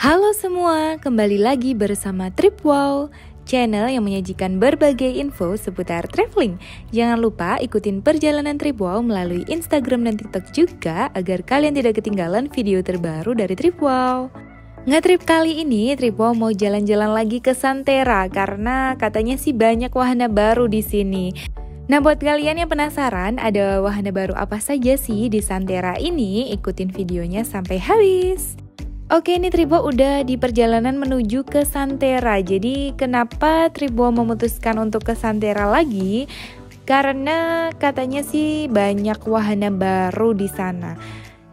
Halo semua, kembali lagi bersama TripWow, channel yang menyajikan berbagai info seputar traveling. Jangan lupa ikutin perjalanan TripWow melalui Instagram dan TikTok juga agar kalian tidak ketinggalan video terbaru dari TripWow. Ngetrip kali ini TripWow mau jalan-jalan lagi ke Santera karena katanya sih banyak wahana baru di sini. Nah, buat kalian yang penasaran ada wahana baru apa saja sih di Santera ini, ikutin videonya sampai habis. Oke, ini TripWow udah di perjalanan menuju ke Santera. Jadi kenapa TripWow memutuskan untuk ke Santera lagi? Karena katanya sih banyak wahana baru di sana.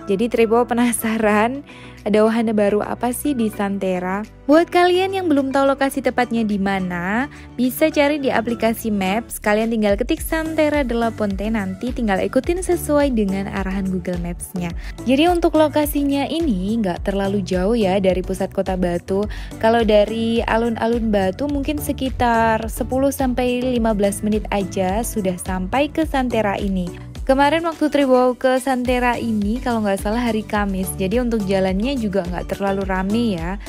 Jadi TripWow penasaran ada wahana baru apa sih di Santera? Buat kalian yang belum tahu lokasi tepatnya di mana, bisa cari di aplikasi Maps. Kalian tinggal ketik Santera de la Ponte, nanti tinggal ikutin sesuai dengan arahan Google Maps-nya. Jadi untuk lokasinya ini nggak terlalu jauh ya dari pusat kota Batu. Kalau dari alun-alun Batu mungkin sekitar 10-15 menit aja sudah sampai ke Santera ini. Kemarin waktu TripWow ke Santera ini kalau nggak salah hari Kamis, jadi untuk jalannya juga nggak terlalu rame ya.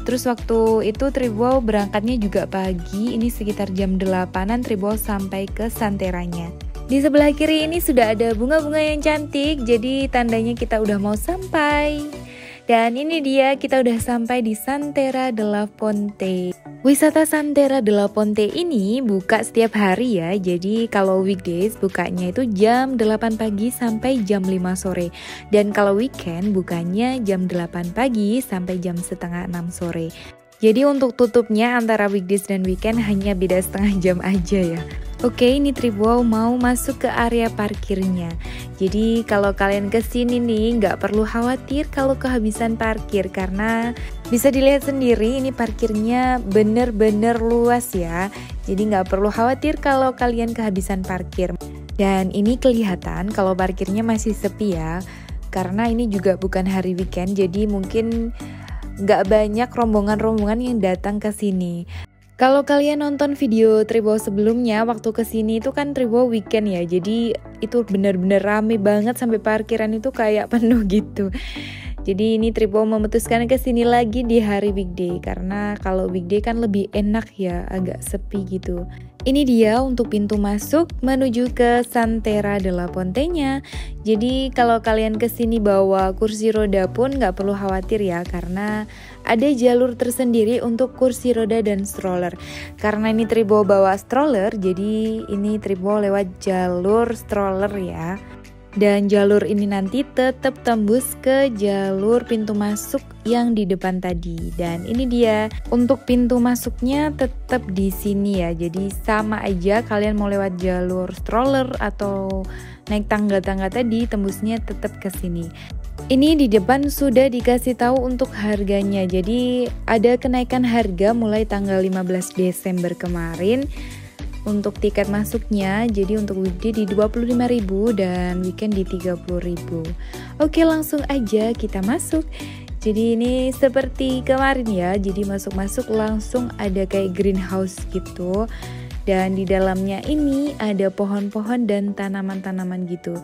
Terus waktu itu TripWow berangkatnya juga pagi, ini sekitar jam 8-an TripWow sampai ke Santeranya. Di sebelah kiri ini sudah ada bunga-bunga yang cantik, jadi tandanya kita udah mau sampai. Dan ini dia, kita udah sampai di Santera de la Ponte. Wisata Santera de la Ponte ini buka setiap hari ya. Jadi kalau weekdays bukanya itu jam 8 pagi sampai jam 5 sore. Dan kalau weekend bukanya jam 8 pagi sampai jam setengah 6 sore. Jadi untuk tutupnya antara weekdays dan weekend hanya beda setengah jam aja ya. Oke, ini TripWow mau masuk ke area parkirnya. Jadi kalau kalian kesini nih nggak perlu khawatir kalau kehabisan parkir, karena bisa dilihat sendiri ini parkirnya bener-bener luas ya. Jadi nggak perlu khawatir kalau kalian kehabisan parkir. Dan ini kelihatan kalau parkirnya masih sepi ya, karena ini juga bukan hari weekend, jadi mungkin nggak banyak rombongan-rombongan yang datang ke sini. Kalau kalian nonton video TripWow sebelumnya, waktu kesini itu kan TripWow weekend ya, jadi itu bener-bener rame banget sampai parkiran itu kayak penuh gitu. Jadi ini TripWow memutuskan kesini lagi di hari weekday, karena kalau weekday kan lebih enak ya, agak sepi gitu. Ini dia untuk pintu masuk menuju ke Santera de la Ponte-nya. Jadi kalau kalian kesini bawa kursi roda pun nggak perlu khawatir ya, karena ada jalur tersendiri untuk kursi roda dan stroller. Karena ini TripWow bawa stroller, jadi ini TripWow lewat jalur stroller ya. Dan jalur ini nanti tetap tembus ke jalur pintu masuk yang di depan tadi. Dan ini dia, untuk pintu masuknya tetap di sini ya. Jadi sama aja kalian mau lewat jalur stroller atau naik tangga-tangga tadi, tembusnya tetap ke sini. Ini di depan sudah dikasih tahu untuk harganya. Jadi ada kenaikan harga mulai tanggal 15 Desember kemarin. Untuk tiket masuknya, jadi untuk weekday di 25.000 dan weekend di 30.000. Oke, langsung aja kita masuk. Jadi ini seperti kemarin ya, jadi masuk-masuk langsung ada kayak greenhouse gitu. Dan di dalamnya ini ada pohon-pohon dan tanaman-tanaman gitu.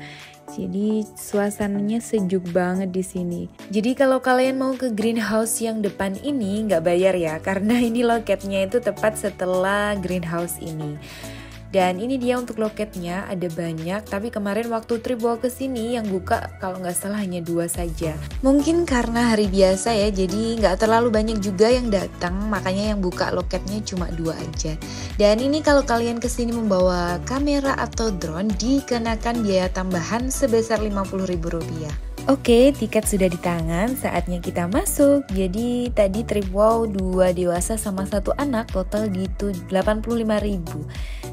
Jadi suasananya sejuk banget di sini. Jadi kalau kalian mau ke greenhouse yang depan ini nggak bayar ya, karena ini loketnya itu tepat setelah greenhouse ini. Dan ini dia untuk loketnya, ada banyak, tapi kemarin waktu TripWow kesini yang buka kalau nggak salah hanya 2 saja. Mungkin karena hari biasa ya, jadi nggak terlalu banyak juga yang datang, makanya yang buka loketnya cuma 2 aja. Dan ini kalau kalian kesini membawa kamera atau drone, dikenakan biaya tambahan sebesar Rp50.000. Oke, tiket sudah di tangan, saatnya kita masuk. Jadi tadi TripWow 2 dewasa sama 1 anak, total gitu 85.000.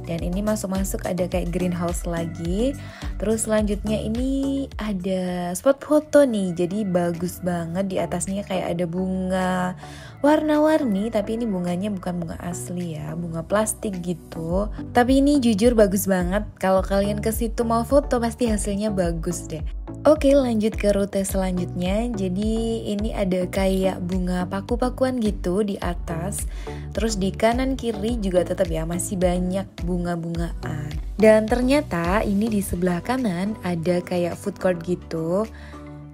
Dan ini masuk-masuk ada kayak greenhouse lagi. Terus selanjutnya ini ada spot foto nih. Jadi bagus banget, di atasnya kayak ada bunga warna-warni, tapi ini bunganya bukan bunga asli ya, bunga plastik gitu. Tapi ini jujur bagus banget. Kalau kalian ke situ mau foto pasti hasilnya bagus deh. Oke, lanjut ke rute selanjutnya. Jadi ini ada kayak bunga paku-pakuan gitu di atas. Terus di kanan kiri juga tetap ya masih banyak bunga-bungaan. Dan ternyata ini di sebelah kanan ada kayak food court gitu.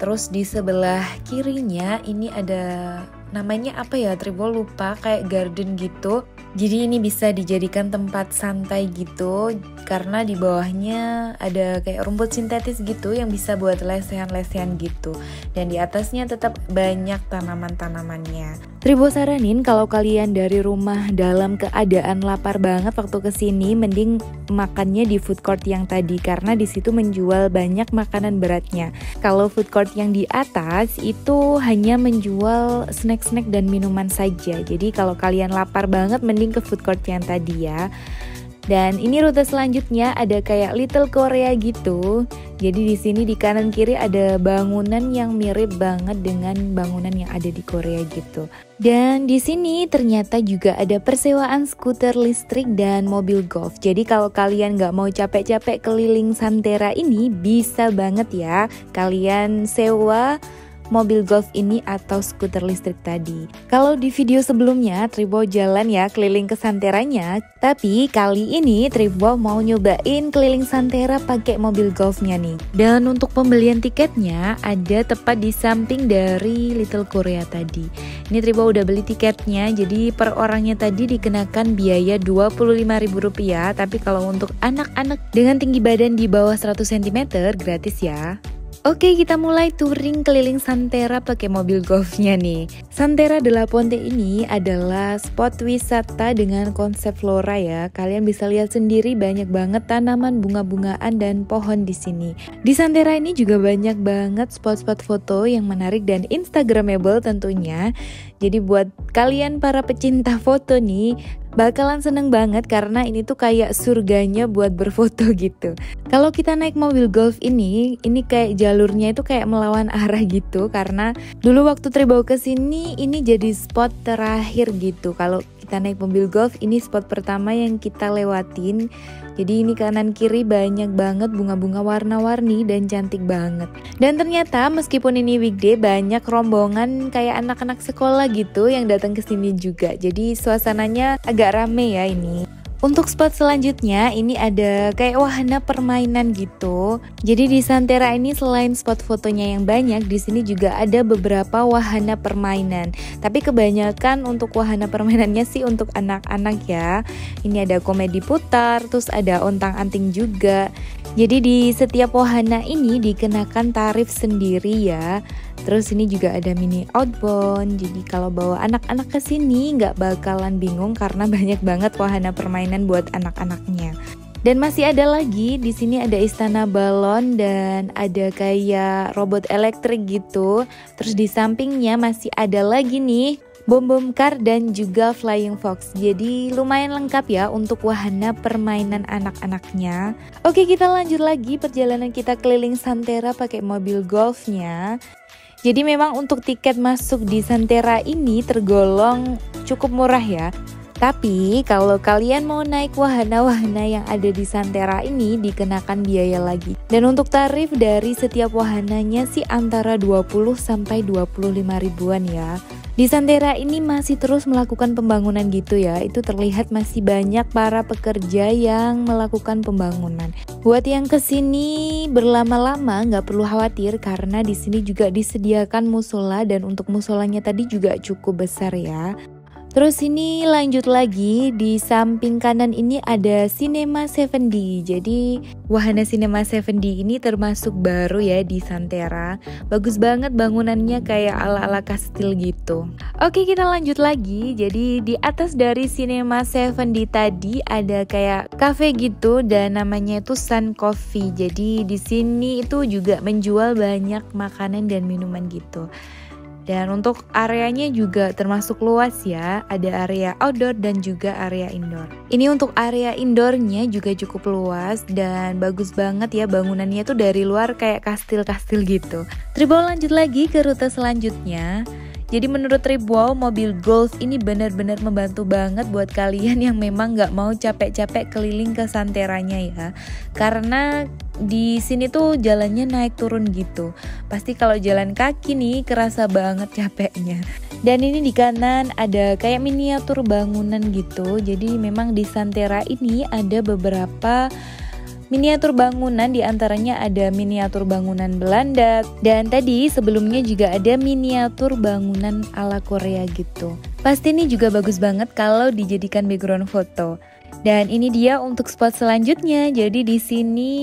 Terus di sebelah kirinya ini ada namanya apa ya, Tripwall lupa, kayak garden gitu. Jadi ini bisa dijadikan tempat santai gitu, karena di bawahnya ada kayak rumput sintetis gitu yang bisa buat lesehan-lesehan gitu. Dan di atasnya tetap banyak tanaman-tanamannya. Tripwall saranin kalau kalian dari rumah dalam keadaan lapar banget waktu kesini, mending makannya di food court yang tadi, karena di situ menjual banyak makanan beratnya. Kalau food court yang di atas itu hanya menjual snack-snack dan minuman saja. Jadi kalau kalian lapar banget, mending ke food court yang tadi ya. Dan ini rute selanjutnya ada kayak Little Korea gitu. Jadi di sini di kanan kiri ada bangunan yang mirip banget dengan bangunan yang ada di Korea gitu. Dan di sini ternyata juga ada persewaan skuter listrik dan mobil golf. Jadi kalau kalian nggak mau capek-capek keliling Santerra ini, bisa banget ya kalian sewa mobil golf ini atau skuter listrik tadi. Kalau di video sebelumnya Tripwall jalan ya keliling ke Santerranya, tapi kali ini Tripwall mau nyobain keliling Santerra pakai mobil golfnya nih. Dan untuk pembelian tiketnya ada tepat di samping dari Little Korea tadi. Ini Tripwall udah beli tiketnya, jadi per orangnya tadi dikenakan biaya Rp25.000, tapi kalau untuk anak-anak dengan tinggi badan di bawah 100 cm gratis ya. Oke, kita mulai touring keliling Santerra pakai mobil golfnya nih. Santerra de la Ponte ini adalah spot wisata dengan konsep flora ya. Kalian bisa lihat sendiri banyak banget tanaman bunga-bungaan dan pohon di sini. Di Santerra ini juga banyak banget spot-spot foto yang menarik dan instagramable tentunya. Jadi buat kalian para pecinta foto nih, bakalan seneng banget karena ini tuh kayak surganya buat berfoto gitu. Kalau kita naik mobil golf ini kayak jalurnya itu kayak melawan arah gitu, karena dulu waktu Tripwall kesini ini jadi spot terakhir gitu. Kalau kita naik mobil golf ini spot pertama yang kita lewatin. Jadi ini kanan kiri banyak banget bunga-bunga warna-warni dan cantik banget. Dan ternyata meskipun ini weekday, banyak rombongan kayak anak-anak sekolah gitu yang datang ke sini juga. Jadi suasananya agak rame ya ini. Untuk spot selanjutnya ini ada kayak wahana permainan gitu. Jadi di Santerra ini selain spot fotonya yang banyak, di sini juga ada beberapa wahana permainan. Tapi kebanyakan untuk wahana permainannya sih untuk anak-anak ya. Ini ada komedi putar, terus ada ontang-anting juga. Jadi di setiap wahana ini dikenakan tarif sendiri ya. Terus ini juga ada mini outbound. Jadi kalau bawa anak-anak ke sini nggak bakalan bingung karena banyak banget wahana permainan buat anak-anaknya. Dan masih ada lagi, di sini ada istana balon dan ada kayak robot elektrik gitu. Terus di sampingnya masih ada lagi nih bom-bom car dan juga flying fox. Jadi lumayan lengkap ya untuk wahana permainan anak-anaknya. Oke, kita lanjut lagi perjalanan kita keliling Santerra pakai mobil golfnya. Jadi memang untuk tiket masuk di Santerra ini tergolong cukup murah ya. Tapi kalau kalian mau naik wahana-wahana yang ada di Santerra ini dikenakan biaya lagi. Dan untuk tarif dari setiap wahananya sih antara 20 sampai 25 ribuan ya. Di Santerra ini masih terus melakukan pembangunan gitu ya. Itu terlihat masih banyak para pekerja yang melakukan pembangunan. Buat yang kesini berlama-lama nggak perlu khawatir karena di sini juga disediakan musola dan untuk musolanya tadi juga cukup besar ya. Terus ini lanjut lagi, di samping kanan ini ada Cinema 7D. Jadi wahana Cinema 7D ini termasuk baru ya di Santerra. Bagus banget bangunannya kayak ala-ala kastil gitu. Oke, kita lanjut lagi. Jadi di atas dari Cinema 7D tadi ada kayak cafe gitu dan namanya itu Sun Coffee. Jadi di sini itu juga menjual banyak makanan dan minuman gitu. Dan untuk areanya juga termasuk luas ya, ada area outdoor dan juga area indoor. Ini untuk area indoornya juga cukup luas dan bagus banget ya bangunannya tuh dari luar kayak kastil-kastil gitu. Tripwall lanjut lagi ke rute selanjutnya. Jadi menurut Tripwall, mobil golf ini benar-benar membantu banget buat kalian yang memang nggak mau capek-capek keliling ke Santerranya ya. Karena di sini tuh jalannya naik turun gitu. Pasti kalau jalan kaki nih kerasa banget capeknya. Dan ini di kanan ada kayak miniatur bangunan gitu. Jadi memang di Santerra ini ada beberapa miniatur bangunan, diantaranya ada miniatur bangunan Belanda, dan tadi sebelumnya juga ada miniatur bangunan ala Korea gitu. Pasti ini juga bagus banget kalau dijadikan background foto. Dan ini dia untuk spot selanjutnya. Jadi di sini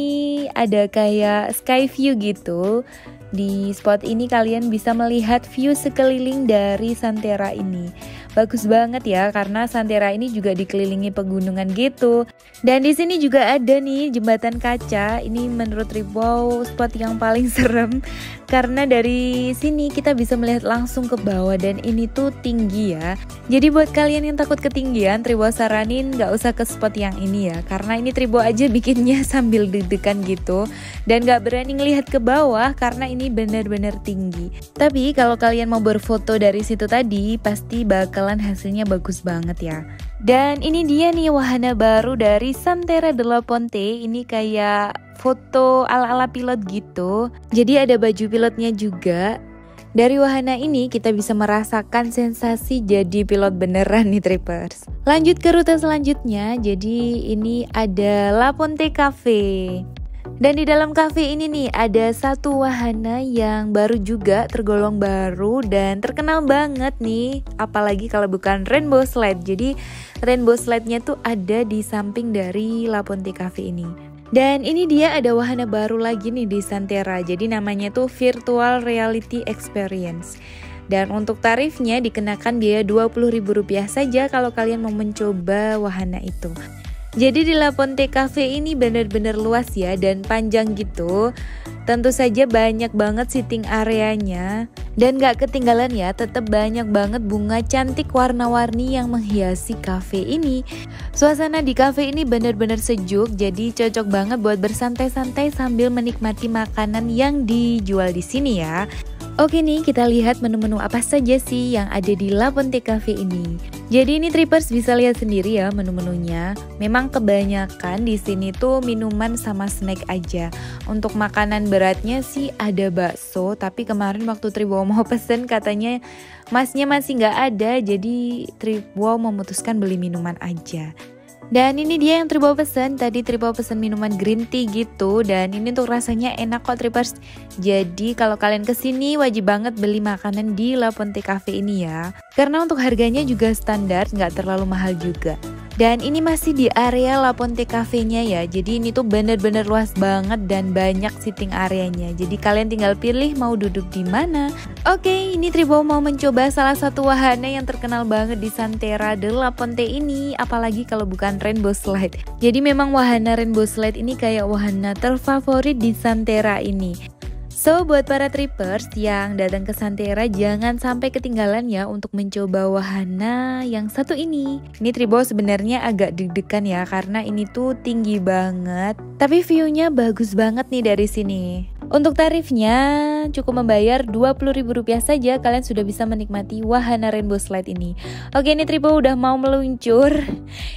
ada kayak sky view gitu. Di spot ini kalian bisa melihat view sekeliling dari Santerra ini. Bagus banget ya, karena Santerra ini juga dikelilingi pegunungan gitu. Dan di sini juga ada nih jembatan kaca. Ini menurut Tripwow spot yang paling serem, karena dari sini kita bisa melihat langsung ke bawah dan ini tuh tinggi ya. Jadi buat kalian yang takut ketinggian, Tripwow saranin gak usah ke spot yang ini ya, karena ini Tripwow aja bikinnya sambil deg-degan gitu dan gak berani ngelihat ke bawah karena ini benar-benar tinggi. Tapi kalau kalian mau berfoto dari situ tadi, pasti bakalan hasilnya bagus banget ya. Dan ini dia nih wahana baru dari Santerra della Ponte. Ini kayak foto ala-ala pilot gitu. Jadi ada baju pilotnya juga. Dari wahana ini kita bisa merasakan sensasi jadi pilot beneran nih Trippers. Lanjut ke rute selanjutnya. Jadi ini ada La Ponte Cafe. Dan di dalam cafe ini nih ada satu wahana yang baru juga, tergolong baru dan terkenal banget nih, apalagi kalau bukan Rainbow Slide. Jadi Rainbow Slide-nya tuh ada di samping dari La Ponte Cafe ini. Dan ini dia ada wahana baru lagi nih di Santerra. Jadi namanya tuh Virtual Reality Experience. Dan untuk tarifnya dikenakan biaya Rp20.000 saja kalau kalian mau mencoba wahana itu. Jadi di La Ponte Cafe ini benar-benar luas ya dan panjang gitu. Tentu saja banyak banget sitting areanya. Dan gak ketinggalan ya, tetap banyak banget bunga cantik warna-warni yang menghiasi cafe ini. Suasana di cafe ini benar-benar sejuk, jadi cocok banget buat bersantai-santai sambil menikmati makanan yang dijual di sini ya. Oke nih, kita lihat menu-menu apa saja sih yang ada di La Ponte Cafe ini. Jadi ini Trippers bisa lihat sendiri ya menu-menunya. Memang kebanyakan di sini tuh minuman sama snack aja. Untuk makanan beratnya sih ada bakso, tapi kemarin waktu Tripwow mau pesen katanya masnya masih nggak ada, jadi Tripwow memutuskan beli minuman aja. Dan ini dia yang Tripwow pesen. Tadi Tripwow pesen minuman green tea gitu. Dan ini untuk rasanya enak kok Trippers. Jadi kalau kalian kesini wajib banget beli makanan di La Ponte Cafe ini ya. Karena untuk harganya juga standar, nggak terlalu mahal juga. Dan ini masih di area La Ponte Cafe-nya ya. Jadi ini tuh bener-bener luas banget dan banyak sitting areanya. Jadi kalian tinggal pilih mau duduk di mana. Oke, ini Tripwow mau mencoba salah satu wahana yang terkenal banget di Santerra della Ponte ini. Apalagi kalau bukan Rainbow Slide. Jadi memang wahana Rainbow Slide ini kayak wahana terfavorit di Santerra ini. So, buat para Trippers yang datang ke Santerra jangan sampai ketinggalan ya untuk mencoba wahana yang satu ini. Ini Tripwow sebenarnya agak deg-degan ya karena ini tuh tinggi banget. Tapi view-nya bagus banget nih dari sini. Untuk tarifnya cukup membayar Rp20.000 saja kalian sudah bisa menikmati wahana Rainbow Slide ini. Oke, ini Tripwow udah mau meluncur.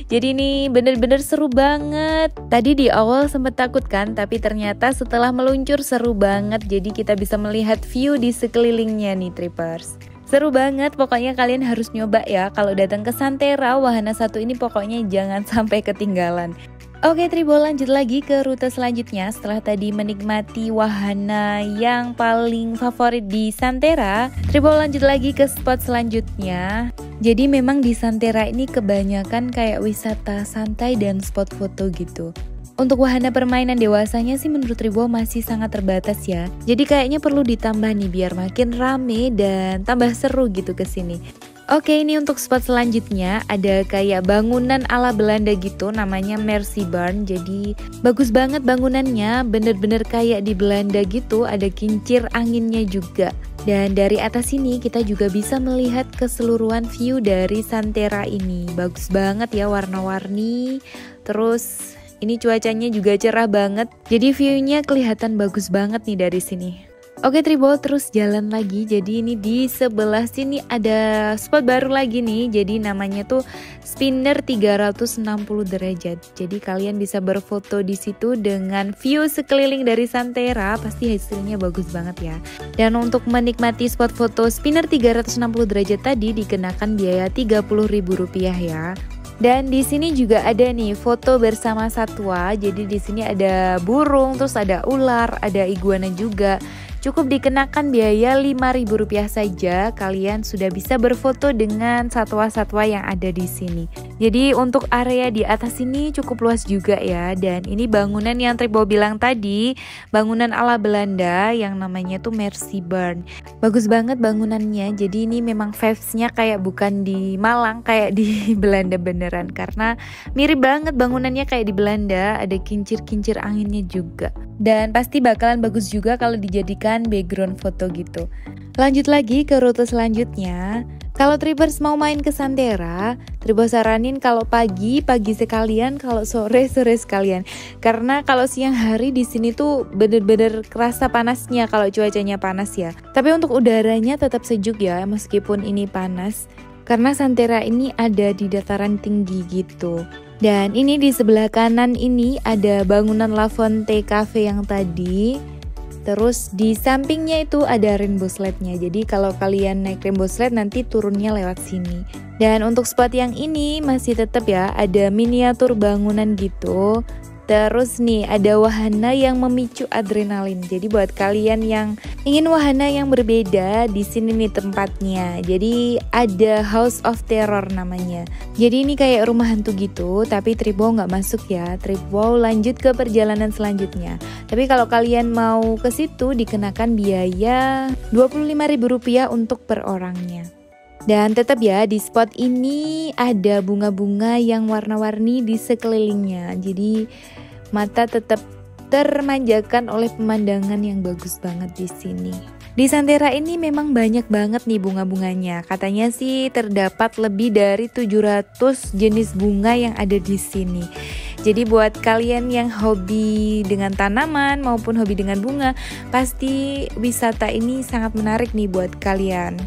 Jadi ini bener-bener seru banget. Tadi di awal sempat takut kan, tapi ternyata setelah meluncur seru banget. Jadi kita bisa melihat view di sekelilingnya nih Trippers. Seru banget, pokoknya kalian harus nyoba ya. Kalau datang ke Santerra, wahana satu ini pokoknya jangan sampai ketinggalan. Oke Tripwow lanjut lagi ke rute selanjutnya. Setelah tadi menikmati wahana yang paling favorit di Santerra, Tripwow lanjut lagi ke spot selanjutnya. Jadi memang di Santerra ini kebanyakan kayak wisata santai dan spot foto gitu. Untuk wahana permainan dewasanya sih menurut Tripwow masih sangat terbatas ya. Jadi kayaknya perlu ditambah nih biar makin rame dan tambah seru gitu kesini. Oke, ini untuk spot selanjutnya ada kayak bangunan ala Belanda gitu namanya Mercy Barn. Jadi bagus banget bangunannya, bener-bener kayak di Belanda gitu, ada kincir anginnya juga. Dan dari atas sini kita juga bisa melihat keseluruhan view dari Santerra ini. Bagus banget ya, warna-warni. Terus ini cuacanya juga cerah banget. Jadi view-nya kelihatan bagus banget nih dari sini. Oke Tripwow terus jalan lagi. Jadi ini di sebelah sini ada spot baru lagi nih. Jadi namanya tuh Spinner 360 derajat. Jadi kalian bisa berfoto di situ dengan view sekeliling dari Santerra. Pasti hasilnya bagus banget ya. Dan untuk menikmati spot foto Spinner 360 derajat tadi dikenakan biaya Rp30.000 ya. Dan di sini juga ada nih foto bersama satwa. Jadi di sini ada burung, terus ada ular, ada iguana juga. Cukup dikenakan biaya Rp5.000 saja, kalian sudah bisa berfoto dengan satwa-satwa yang ada di sini. Jadi untuk area di atas ini cukup luas juga ya. Dan ini bangunan yang Tripwo bilang tadi, bangunan ala Belanda yang namanya tuh Mercybarn. Bagus banget bangunannya. Jadi ini memang vibes-nya kayak bukan di Malang, kayak di Belanda beneran. Karena mirip banget bangunannya kayak di Belanda, ada kincir-kincir anginnya juga. Dan pasti bakalan bagus juga kalau dijadikan background foto gitu. Lanjut lagi ke rute selanjutnya. Kalau Tripers mau main ke Santera, Tripwo saranin kalau pagi sekalian, kalau sore sekalian. Karena kalau siang hari di sini tuh bener-bener kerasa panasnya kalau cuacanya panas ya. Tapi untuk udaranya tetap sejuk ya meskipun ini panas. Karena Santera ini ada di dataran tinggi gitu. Dan ini di sebelah kanan ini ada bangunan La Fonte Cafe yang tadi. Terus di sampingnya itu ada rainbow slide-nya. Jadi kalau kalian naik rainbow slide nanti turunnya lewat sini. Dan untuk spot yang ini masih tetap ya ada miniatur bangunan gitu. Terus nih ada wahana yang memicu adrenalin. Jadi buat kalian yang ingin wahana yang berbeda, di sini nih tempatnya. Jadi ada House of Terror namanya. Jadi ini kayak rumah hantu gitu, tapi Tripwo nggak masuk ya. Tripwo lanjut ke perjalanan selanjutnya. Tapi kalau kalian mau ke situ dikenakan biaya Rp25.000 untuk per orangnya. Dan tetap ya di spot ini ada bunga-bunga yang warna-warni di sekelilingnya. Jadi mata tetap termanjakan oleh pemandangan yang bagus banget di sini. Di Santera ini memang banyak banget nih bunga-bunganya. Katanya sih terdapat lebih dari 700 jenis bunga yang ada di sini. Jadi buat kalian yang hobi dengan tanaman maupun hobi dengan bunga, pasti wisata ini sangat menarik nih buat kalian.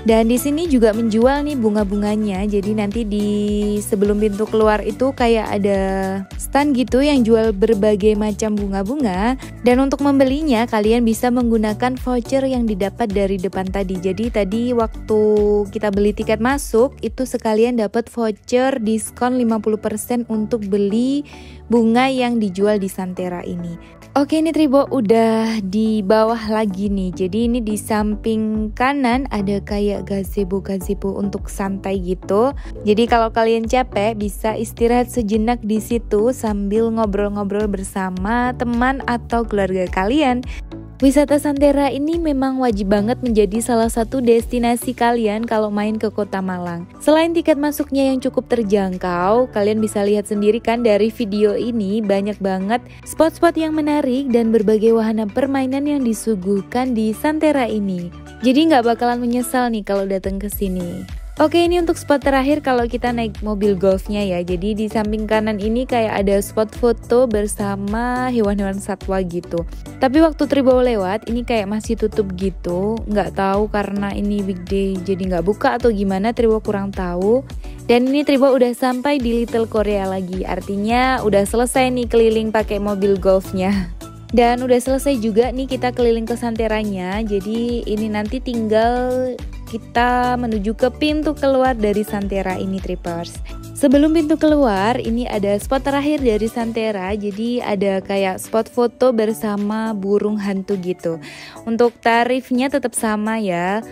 Dan di sini juga menjual nih bunga-bunganya. Jadi nanti di sebelum pintu keluar itu kayak ada stand gitu yang jual berbagai macam bunga-bunga. Dan untuk membelinya kalian bisa menggunakan voucher yang didapat dari depan tadi. Jadi tadi waktu kita beli tiket masuk itu sekalian dapat voucher diskon 50% untuk beli bunga yang dijual di Santera ini. Oke, ini Tripwo udah di bawah lagi nih. Jadi ini di samping kanan ada kayak gazebo untuk santai gitu. Jadi kalau kalian capek bisa istirahat sejenak di situ sambil ngobrol-ngobrol bersama teman atau keluarga kalian. Wisata Santera ini memang wajib banget menjadi salah satu destinasi kalian kalau main ke Kota Malang. Selain tiket masuknya yang cukup terjangkau, kalian bisa lihat sendiri kan dari video ini banyak banget spot-spot yang menarik dan berbagai wahana permainan yang disuguhkan di Santera ini. Jadi nggak bakalan menyesal nih kalau datang ke sini. Oke, ini untuk spot terakhir kalau kita naik mobil golfnya ya. Jadi di samping kanan ini kayak ada spot foto bersama hewan-hewan satwa gitu. Tapi waktu Tripwo lewat ini kayak masih tutup gitu. Nggak tahu karena ini weekday jadi nggak buka atau gimana, Tripwo kurang tahu. Dan ini Tripwo udah sampai di Little Korea lagi. Artinya udah selesai nih keliling pakai mobil golfnya. Dan udah selesai juga nih kita keliling ke Santeranya. Jadi ini nanti tinggal kita menuju ke pintu keluar dari Santera ini Trippers. Sebelum pintu keluar ini ada spot terakhir dari Santera. Jadi ada kayak spot foto bersama burung hantu gitu. Untuk tarifnya tetap sama ya.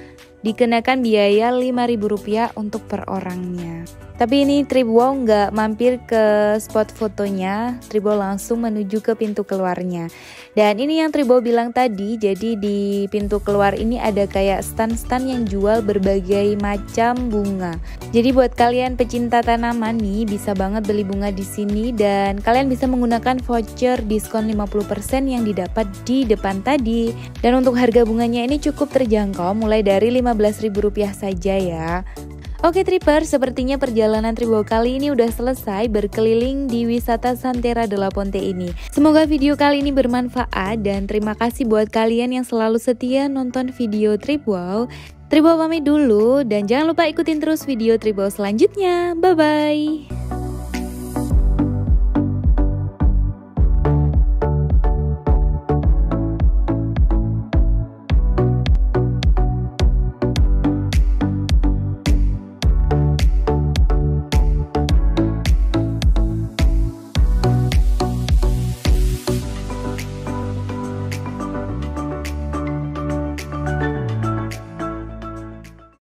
Dikenakan biaya Rp5.000 untuk per orangnya. Tapi ini Tripwo nggak mampir ke spot fotonya, Tripwo langsung menuju ke pintu keluarnya. Dan ini yang Tripwo bilang tadi, jadi di pintu keluar ini ada kayak stand-stand yang jual berbagai macam bunga. Jadi buat kalian pecinta tanaman nih, bisa banget beli bunga di sini dan kalian bisa menggunakan voucher diskon 50% yang didapat di depan tadi. Dan untuk harga bunganya ini cukup terjangkau, mulai dari Rp15.000 saja ya. Oke Trippers, sepertinya perjalanan Tripwo kali ini udah selesai berkeliling di wisata Santera de la Ponte ini. Semoga video kali ini bermanfaat dan terima kasih buat kalian yang selalu setia nonton video Tripwo. Tripwo pamit dulu dan jangan lupa ikutin terus video Tripwo selanjutnya. Bye-bye!